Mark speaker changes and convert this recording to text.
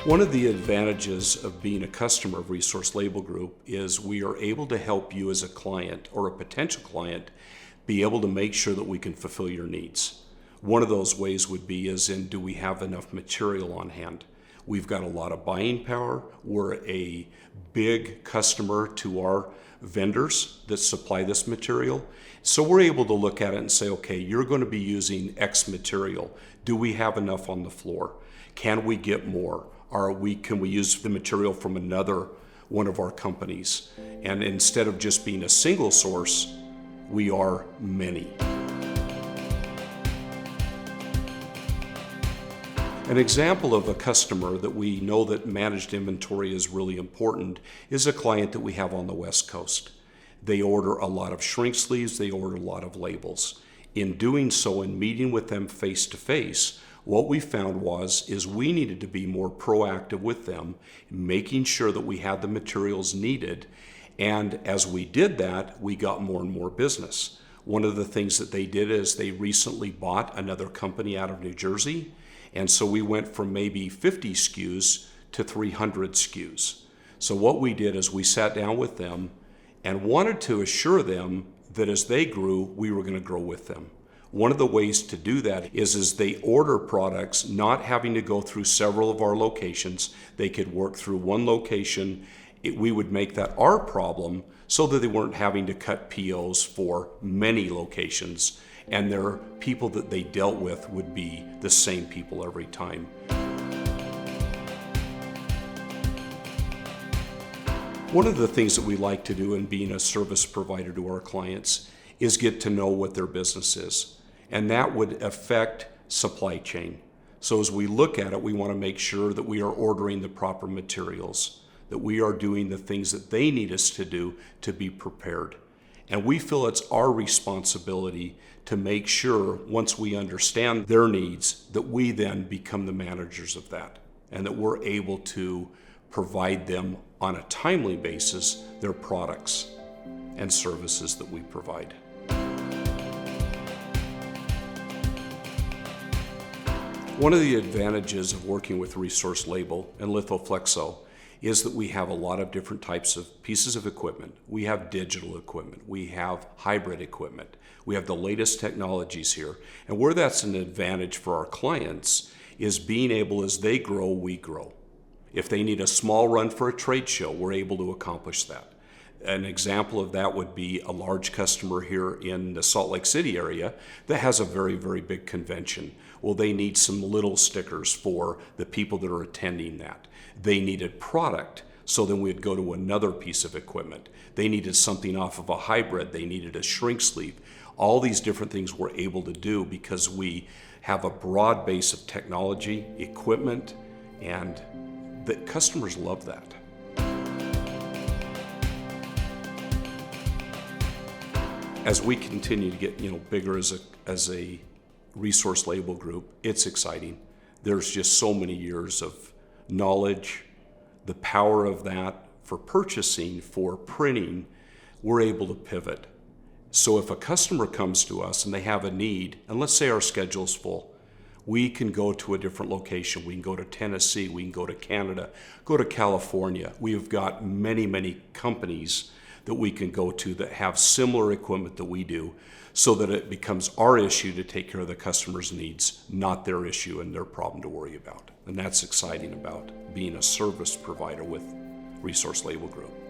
Speaker 1: One of the advantages of being a customer of Resource Label Group is we are able to help you as a client or a potential client be able to make sure that we can fulfill your needs. One of those ways would be do we have enough material on hand? We've got a lot of buying power. We're a big customer to our vendors that supply this material. So we're able to look at it and say, okay, you're going to be using X material. Do we have enough on the floor? Can we get more? Can we use the material from another one of our companies? And instead of just being a single source, we are many. An example of a customer that we know that managed inventory is really important is a client that we have on the West Coast. They order a lot of shrink sleeves, they order a lot of labels. In doing so and meeting with them face to face, what we found is we needed to be more proactive with them, making sure that we had the materials needed. And as we did that, we got more and more business. One of the things that they did is they recently bought another company out of New Jersey. And so we went from maybe 50 SKUs to 300 SKUs. So what we did is we sat down with them and wanted to assure them that as they grew, we were going to grow with them. One of the ways to do that is they order products not having to go through several of our locations. They could work through one location. We would make that our problem so that they weren't having to cut POs for many locations, and their people that they dealt with would be the same people every time. One of the things that we like to do in being a service provider to our clients is get to know what their business is. And that would affect supply chain. So as we look at it, we want to make sure that we are ordering the proper materials, that we are doing the things that they need us to do to be prepared. And we feel it's our responsibility to make sure, once we understand their needs, that we then become the managers of that, and that we're able to provide them on a timely basis their products and services that we provide. One of the advantages of working with Resource Label and Lithoflexo is that we have a lot of different types of pieces of equipment. We have digital equipment, we have hybrid equipment, we have the latest technologies here. And where that's an advantage for our clients is being able, as they grow, we grow. If they need a small run for a trade show, we're able to accomplish that. An example of that would be a large customer here in the Salt Lake City area that has a very, very big convention. Well, they need some little stickers for the people that are attending that. They needed product, so then we'd go to another piece of equipment. They needed something off of a hybrid. They needed a shrink sleeve. All these different things we're able to do because we have a broad base of technology, equipment, and the customers love that. As we continue to get bigger as a Resource Label Group, it's exciting. There's just so many years of knowledge, the power of that for purchasing, for printing. We're able to pivot. So if a customer comes to us and they have a need, and let's say our schedule's full, we can go to a different location. We can go to Tennessee, we can go to Canada, go to California. We've got many, many companies that we can go to that have similar equipment that we do, so that it becomes our issue to take care of the customer's needs, not their issue and their problem to worry about. And that's exciting about being a service provider with Resource Label Group.